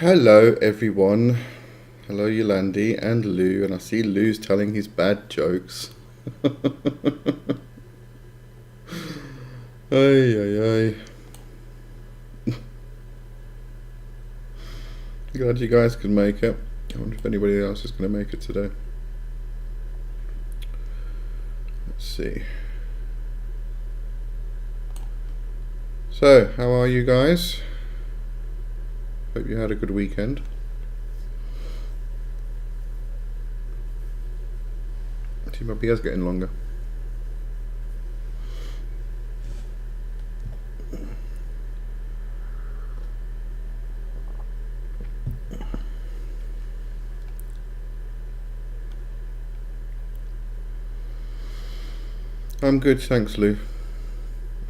Hello everyone. Hello Yolandi and Lou, and I see Lou's telling his bad jokes. Ay ay ay. Glad you guys could make it. I wonder if anybody else is going to make it today. Let's see. So, how are you guys? Hope you had a good weekend. See, my beer's getting longer. I'm good, thanks Lou.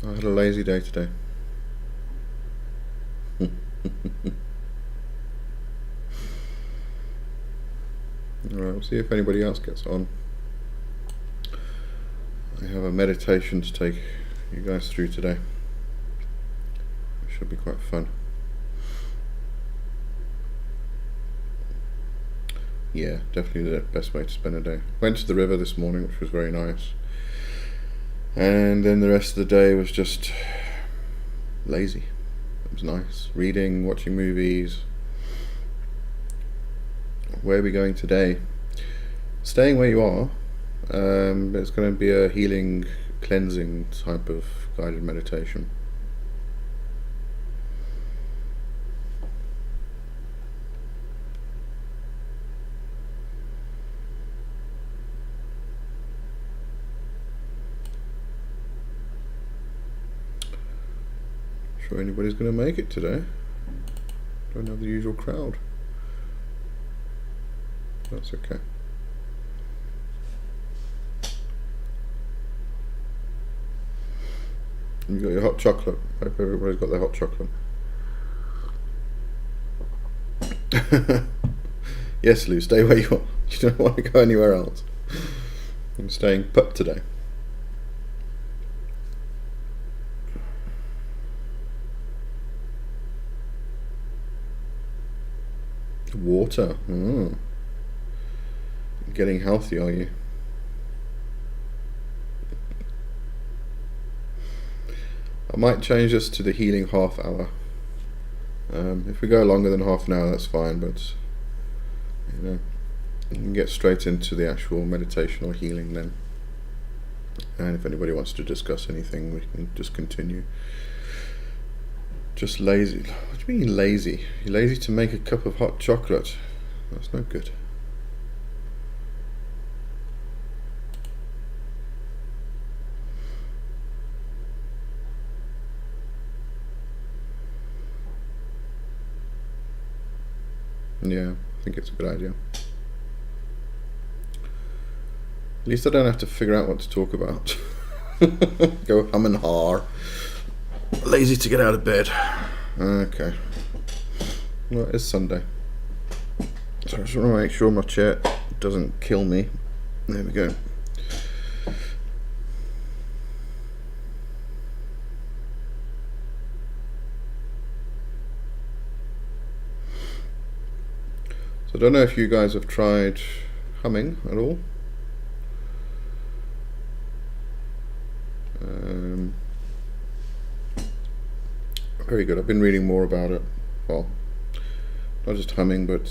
I had a lazy day today. Alright, we'll see if anybody else gets on. I have a meditation to take you guys through today. It should be quite fun. Yeah, definitely the best way to spend a day. Went to the river this morning, which was very nice. And then the rest of the day was just lazy. It was nice. Reading, watching movies. Where are we going today? Staying where you are. It's going to be a healing, cleansing type of guided meditation. Sure anybody's going to make it today. Don't have the usual crowd. That's okay. You got your hot chocolate. Hope everybody's got their hot chocolate. Yes, Lou, stay where you are. You don't want to go anywhere else. I'm staying put today. Water. Getting healthy, are you? I might change this to the healing half hour. If we go longer than half an hour, that's fine, but you know, you can get straight into the actual meditation or healing then. And if anybody wants to discuss anything, we can just continue. Just lazy. What do you mean lazy? You're lazy to make a cup of hot chocolate. That's no good. Yeah, I think it's a good idea. At least I don't have to figure out what to talk about. Go hum and har. Lazy to get out of bed. Okay. Well, it's Sunday. So I just want to make sure my chair doesn't kill me. There we go. So I don't know if you guys have tried humming at all. Very good. I've been reading more about it. Well, not just humming, but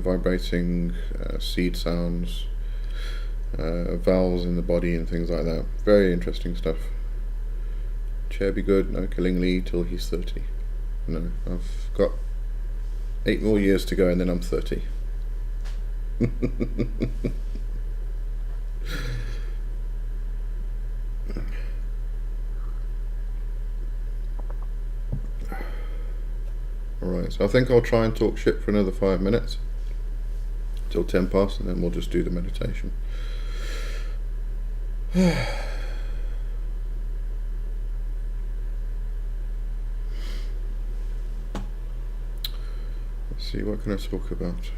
vibrating seed sounds, vowels in the body and things like that. Very interesting stuff. Chair be good, no killing Lee till he's 30. No, I've got 8 more years to go and then I'm 30. Alright, so I think I'll try and talk shit for another 5 minutes till 10 past, and then we'll just do the meditation. Let's see, what can I talk about?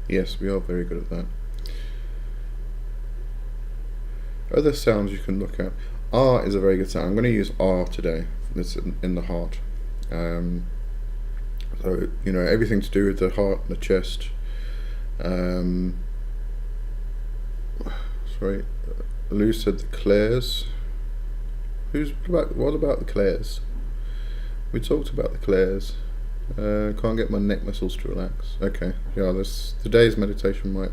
Yes, we are very good at that. Other sounds you can look at. R is a very good sound. I'm going to use R today It's in the heart. So everything to do with the heart and the chest. Sorry, Lou said the clairs. What about the clairs? We talked about the clairs. Can't get my neck muscles to relax. Okay, yeah, today's meditation might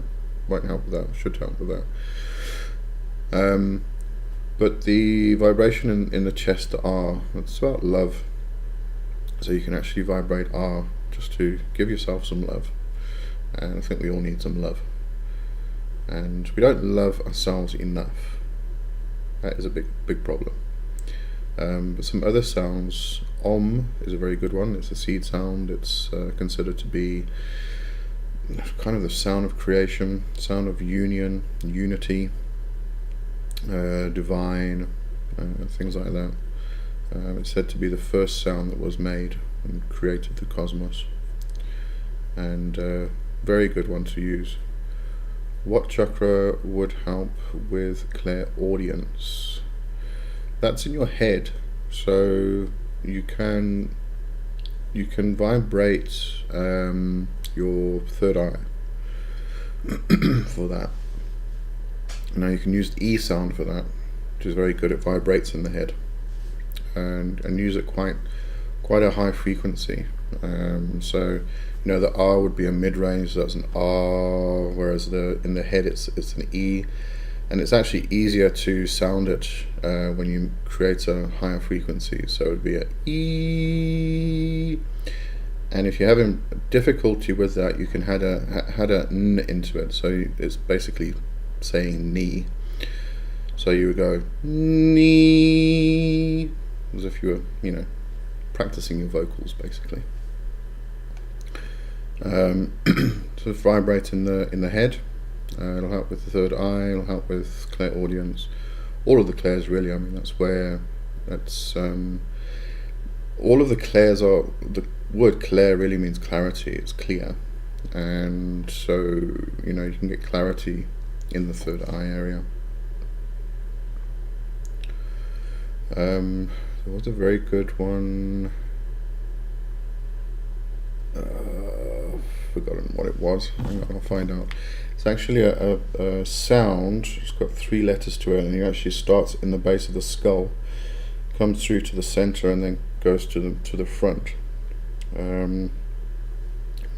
help with that. Should help with that. But the vibration in the chest, the R, it's about love. So you can actually vibrate R just to give yourself some love. And I think we all need some love. And we don't love ourselves enough. That is a big problem. But some other sounds, Om is a very good one. It's a seed sound. It's considered to be kind of the sound of creation, sound of union, unity, divine, things like that. It's said to be the first sound that was made and created the cosmos. And very good one to use. What chakra would help with clairaudience? That's in your head, so you can vibrate your third eye for that. Now you can use the E sound for that, which is very good. It vibrates in the head, and use it quite a high frequency. So the R would be a mid-range, so that's an R, whereas in the head it's an E, and it's actually easier to sound it when you create a higher frequency. So it would be a E, and if you're having difficulty with that, you can add a N into it. So it's basically saying knee. So you would go knee, as if you were practicing your vocals basically. So vibrate in the head. It'll help with the third eye. It'll help with clairaudience. All of the clairs, really. I mean, that's all of the clairs are. The word clair really means clarity. It's clear, and so you can get clarity in the third eye area. There was a very good one. Forgotten what it was. Hang on, I'll find out. It's actually a sound. It's got 3 letters to it, and it actually starts in the base of the skull, comes through to the center, and then goes to the front. Let me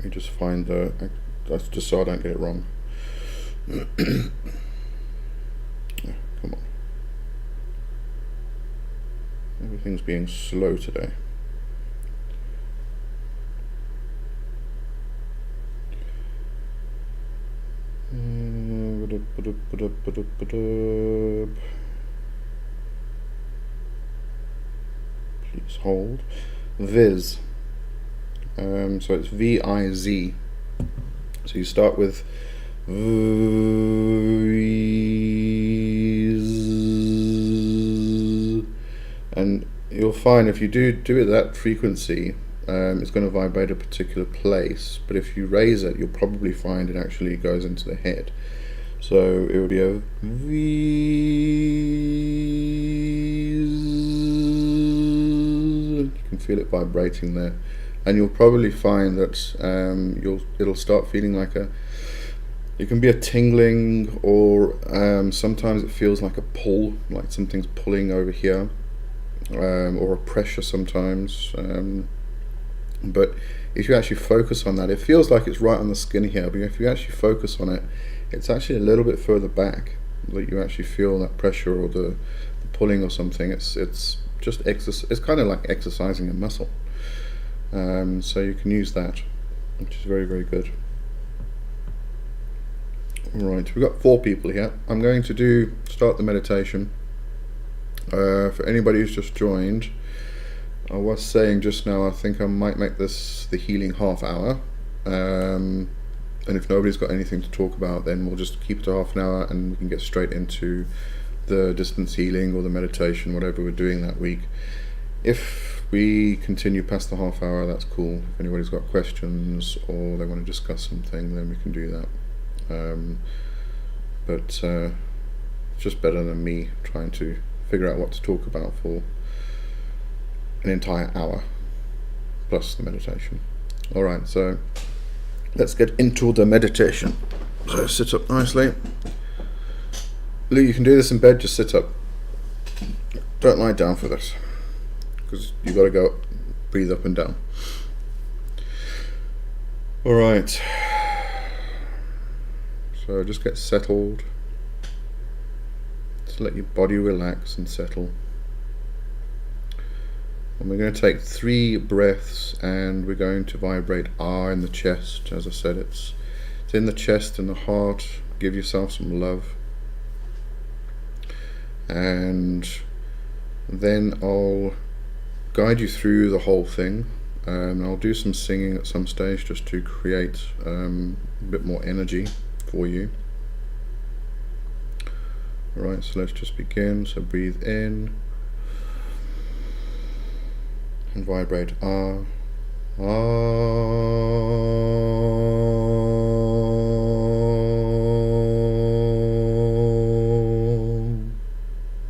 just find that's just so I don't get it wrong. Come on. Everything's being slow today. Please hold. Viz. So it's V-I-Z. So you start with Viz, and you'll find if you do it that frequency, it's going to vibrate a particular place, but if you raise it, you'll probably find it actually goes into the head. So it would be a V. You can feel it vibrating there, and you'll probably find that it'll start feeling like it can be a tingling, or sometimes it feels like a pull, like something's pulling over here, or a pressure sometimes. But if you actually focus on that, it feels like it's right on the skin here, but if you actually focus on it, it's actually a little bit further back that you actually feel that pressure or the pulling or something. It's just it's kind of like exercising a muscle. So you can use that, which is very, very good. Right, we've got 4 people here. I'm going to start the meditation. For anybody who's just joined, I was saying just now, I think I might make this the healing half hour. And if nobody's got anything to talk about, then we'll just keep it to half an hour and we can get straight into the distance healing or the meditation, whatever we're doing that week. If we continue past the half hour, that's cool. If anybody's got questions or they want to discuss something, then we can do that. But it's just better than me trying to figure out what to talk about for an entire hour plus the meditation. Alright, so let's get into the meditation. So sit up nicely. Lou, you can do this in bed, just sit up. Don't lie down for this, because you've got to go breathe up and down. Alright, so just get settled. Just let your body relax and settle. And we're going to take 3 breaths, and we're going to vibrate R in the chest. As I said, it's in the chest and the heart. Give yourself some love. And then I'll guide you through the whole thing. I'll do some singing at some stage just to create a bit more energy for you. Alright, so let's just begin. So breathe in and vibrate R.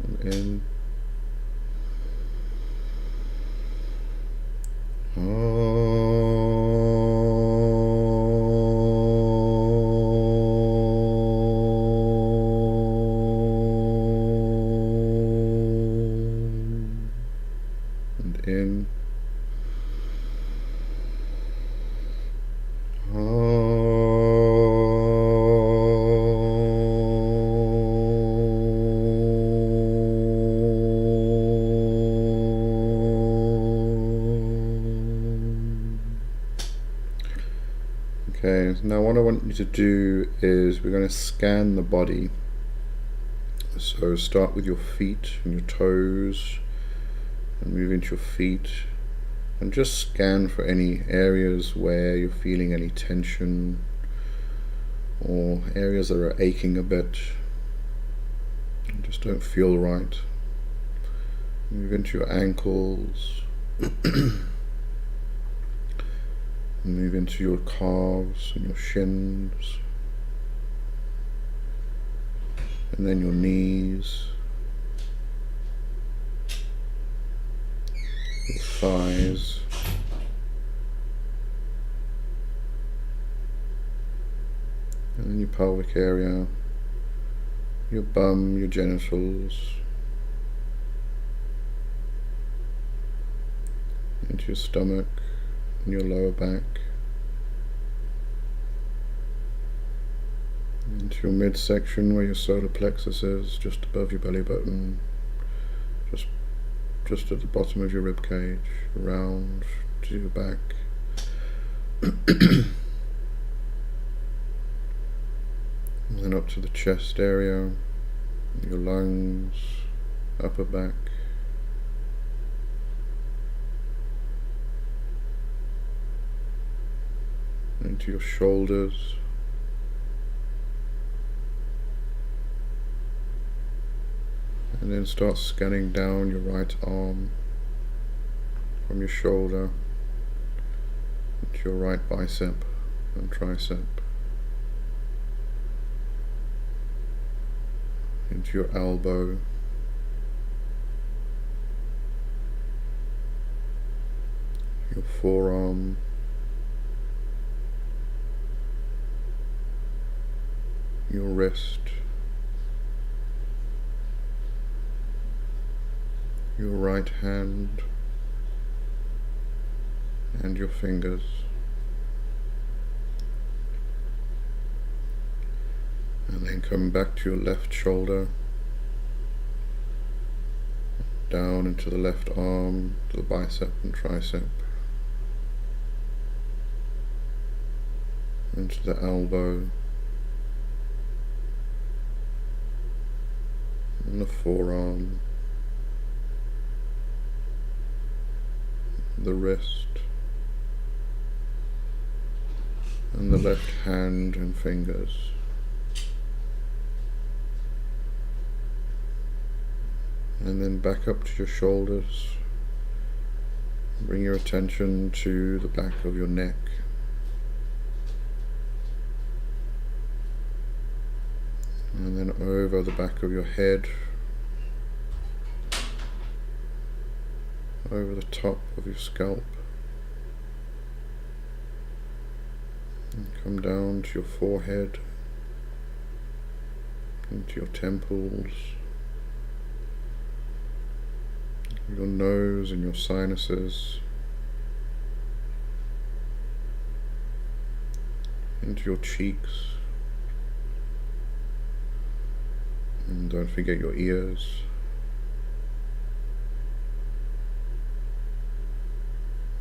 And in. And in. Okay, now what I want you to do is we're going to scan the body. So start with your feet and your toes and move into your feet, and just scan for any areas where you're feeling any tension or areas that are aching a bit and just don't feel right. Move into your ankles. Move into your calves and your shins, and then your knees, your thighs, and then your pelvic area, your bum, your genitals, into your stomach and your lower back, into your midsection where your solar plexus is, just above your belly button, just at the bottom of your rib cage, around to your back. And then up to the chest area, your lungs, upper back, into your shoulders, and then start scanning down your right arm from your shoulder into your right bicep and tricep, into your elbow, your forearm, your wrist, your right hand, and your fingers. And then come back to your left shoulder, down into the left arm, to the bicep and tricep, into the elbow, and the forearm, the wrist, and the left hand and fingers. And then back up to your shoulders. Bring your attention to the back of your neck. And then over the back of your head, over the top of your scalp and come down to your forehead, into your temples, your nose and your sinuses, into your cheeks, and don't forget your ears,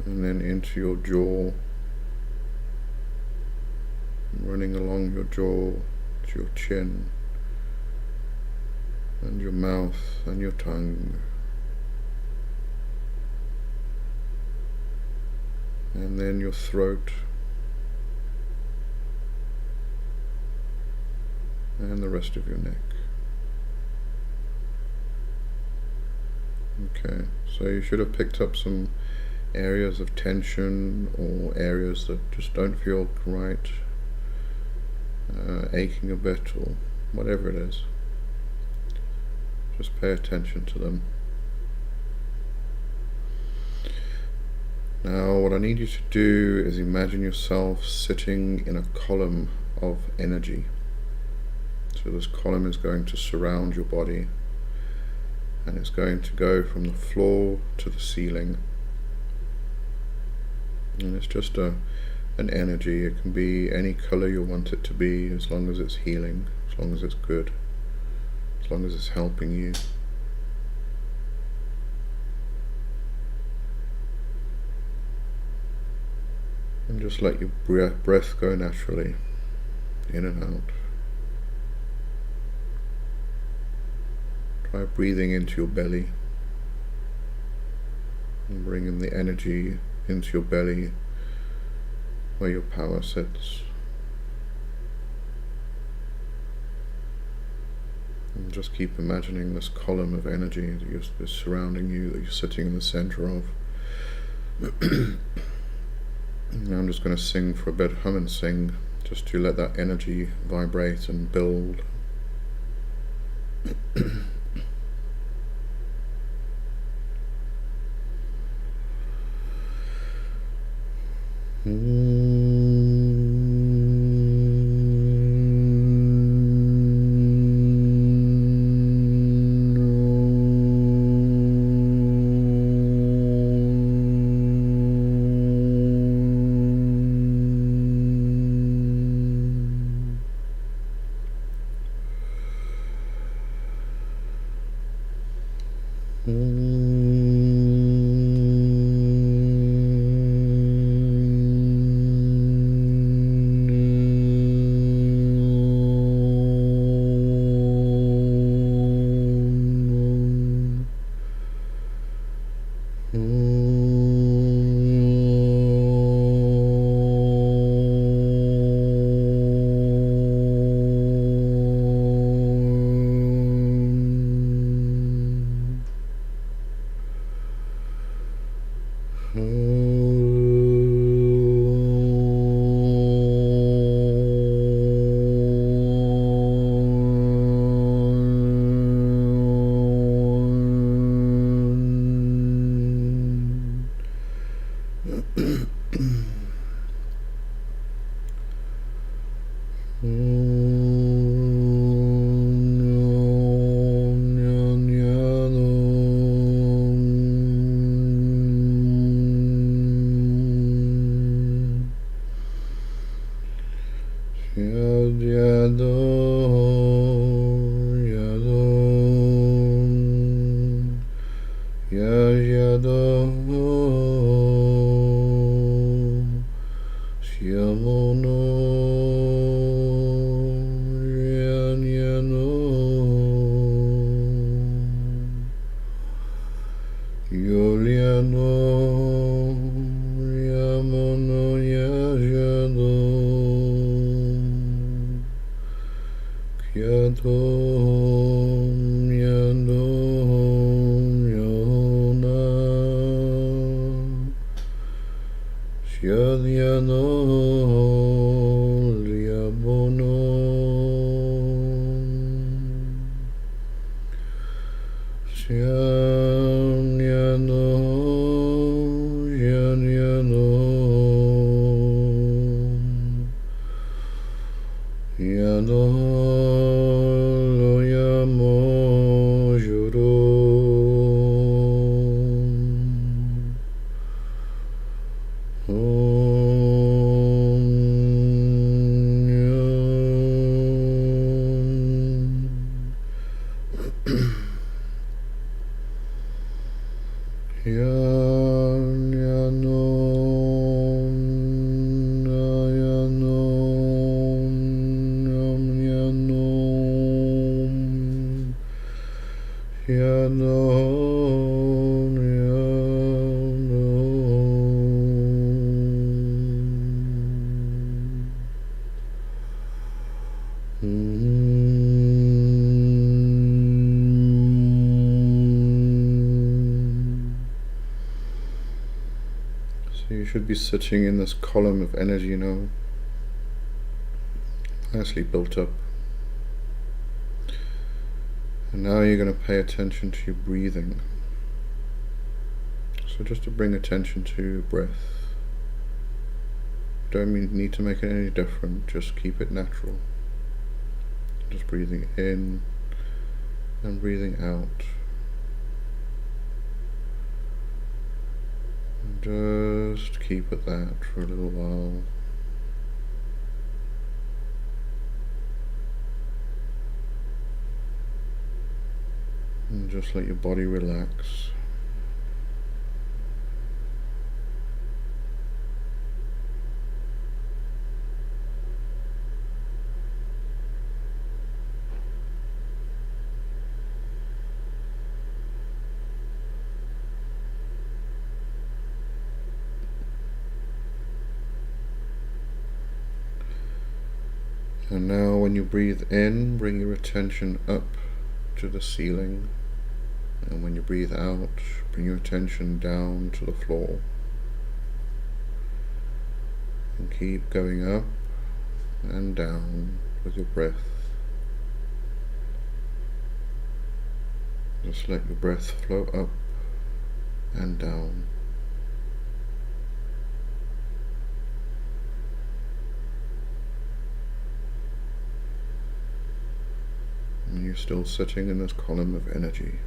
and then into your jaw, running along your jaw to your chin, and your mouth and your tongue, and then your throat, and the rest of your neck. Okay, so you should have picked up some areas of tension or areas that just don't feel right, aching a bit or whatever it is. Just pay attention to them. Now what I need you to do is imagine yourself sitting in a column of energy. So this column is going to surround your body, and it's going to go from the floor to the ceiling. And it's just an energy. It can be any color you want it to be, as long as it's healing, as long as it's good, as long as it's helping you. And just let your breath go naturally, in and out. Try breathing into your belly and bringing the energy into your belly where your power sits. And just keep imagining this column of energy that is surrounding you, that you're sitting in the center of. Now I'm just going to sing for a bit, hum and sing, just to let that energy vibrate and build. Shanyano So you should be sitting in this column of energy now, nicely built up. And now you're going to pay attention to your breathing. So just to bring attention to your breath. Don't need to make it any different, just keep it natural. Just breathing in and breathing out. And just keep at that for a little while. And just let your body relax. And now when you breathe in, bring your attention up to the ceiling. And when you breathe out, bring your attention down to the floor. And keep going up and down with your breath. Just let your breath flow up and down. And you're still sitting in this column of energy.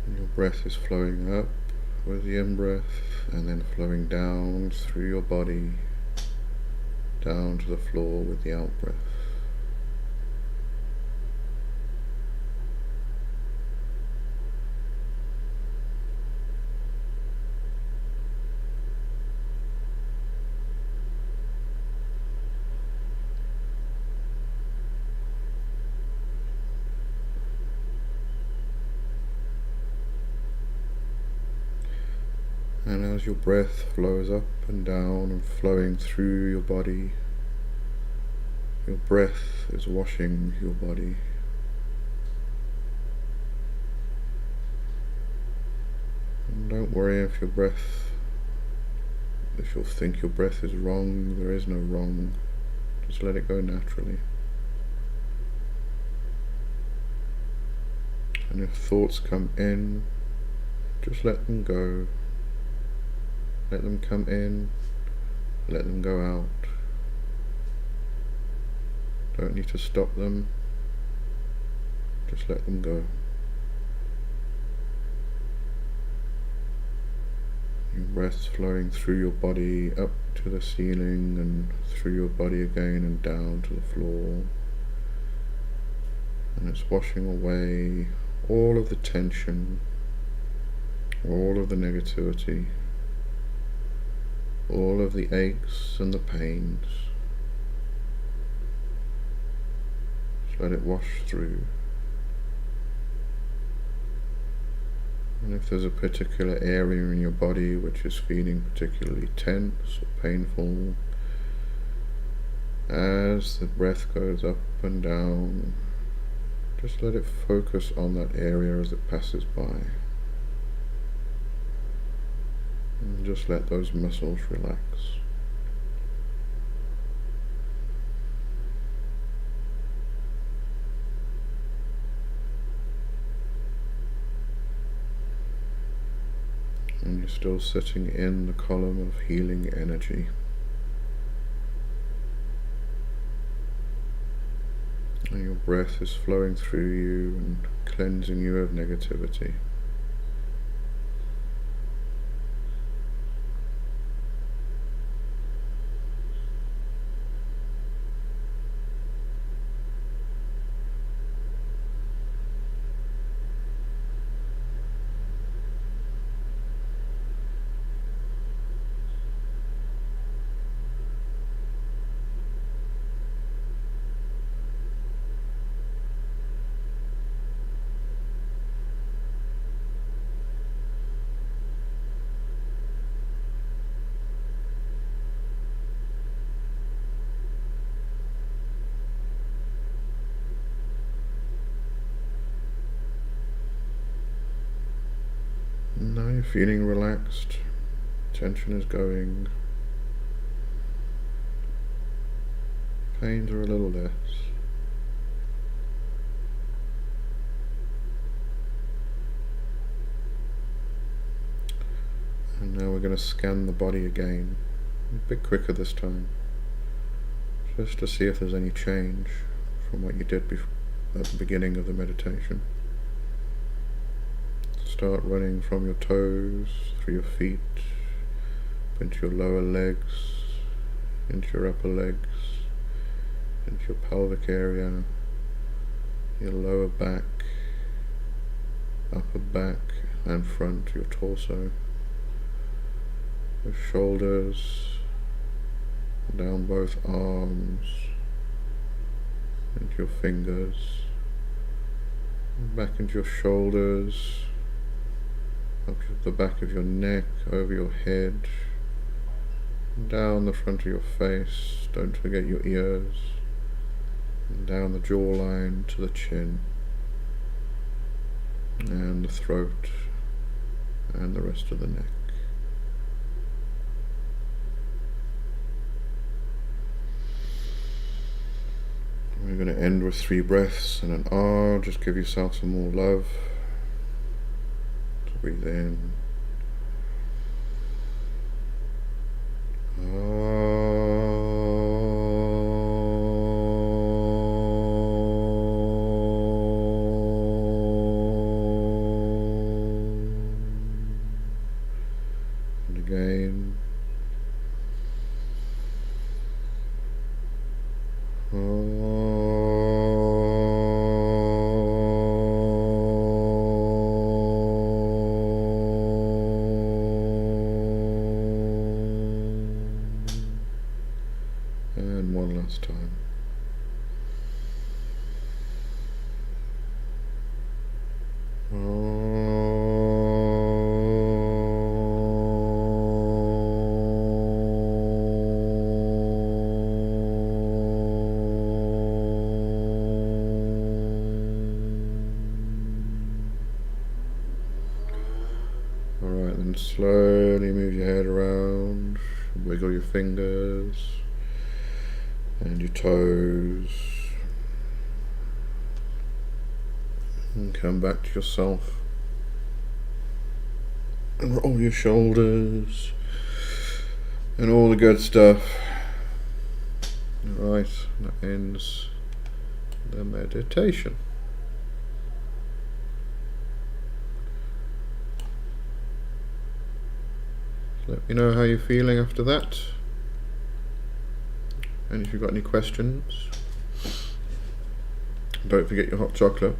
And your breath is flowing up with the in-breath and then flowing down through your body, down to the floor with the out-breath. And as your breath flows up and down and flowing through your body, your breath is washing your body. And don't worry if you'll think your breath is wrong. There is no wrong. Just let it go naturally. And if thoughts come in, just let them go. Let them come in, let them go out. Don't need to stop them, just let them go. Your breath flowing through your body up to the ceiling and through your body again and down to the floor. And it's washing away all of the tension, all of the negativity, all of the aches and the pains. Just let it wash through. And if there's a particular area in your body which is feeling particularly tense or painful, as the breath goes up and down, just let it focus on that area as it passes by. And just let those muscles relax. And you're still sitting in the column of healing energy. And your breath is flowing through you and cleansing you of negativity. You're feeling relaxed, tension is going, pains are a little less. And now we're going to scan the body again, a bit quicker this time, just to see if there's any change from what you did at the beginning of the meditation. Start running from your toes, through your feet, into your lower legs, into your upper legs, into your pelvic area, your lower back, upper back and front, your torso, your shoulders, down both arms, into your fingers, back into your shoulders, up the back of your neck, over your head, down the front of your face, don't forget your ears, and down the jawline to the chin, and the throat, and the rest of the neck. We're going to end with 3 breaths and an R. Just give yourself some more love. So breathe in. And again. And one last time. Alright, then slowly move your head around, wiggle your fingers and your toes, and come back to yourself and roll your shoulders and all the good stuff. Alright, that ends the meditation. Let me know how you're feeling after that, and if you've got any questions. Don't forget your hot chocolate.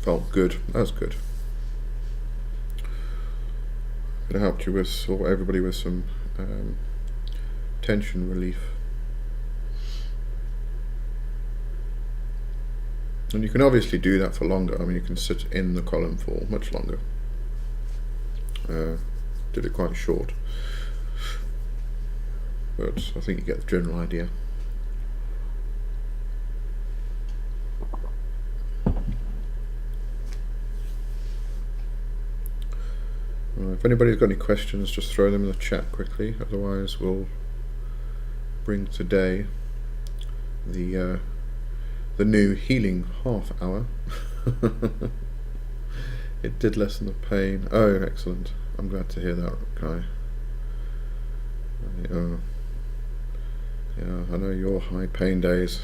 Felt good, that's good. It helped you with, or everybody with some tension relief. And you can obviously do that for longer. I mean, you can sit in the column for much longer. Did it quite short, but I think you get the general idea. If anybody's got any questions, just throw them in the chat quickly. Otherwise, we'll bring today the new healing half hour. It did lessen the pain. Oh, excellent. I'm glad to hear that, Kai. Yeah, I know your high pain days.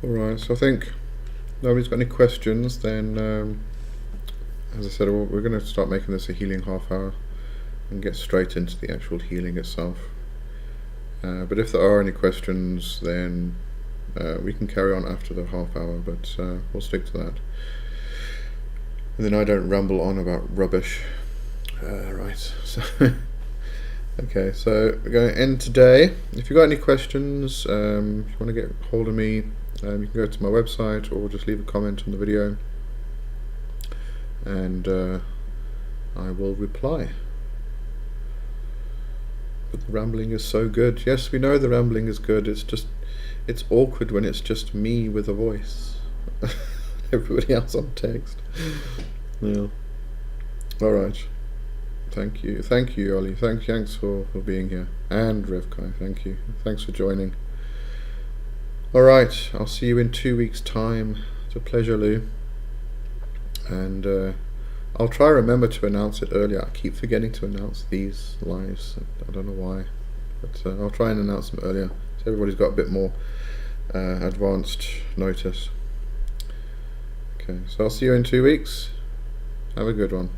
Alright, so I think nobody's got any questions, then as I said, we're going to start making this a healing half hour and get straight into the actual healing itself. But if there are any questions, then we can carry on after the half hour, but we'll stick to that. And then I don't ramble on about rubbish. Right, so okay, so we're going to end today. If you've got any questions, if you want to get hold of me, you can go to my website or just leave a comment on the video, and I will reply. But the rambling is so good. Yes, we know the rambling is good. It's awkward when it's just me with a voice. Everybody else on text. Yeah. Alright. Thank you, Ollie. Thanks for being here. And Revkai, thank you. Thanks for joining. Alright, I'll see you in 2 weeks' time. It's a pleasure, Lou. And I'll try remember to announce it earlier. I keep forgetting to announce these lives. I don't know why. But I'll try and announce them earlier, so everybody's got a bit more advanced notice. Okay, so I'll see you in 2 weeks. Have a good one.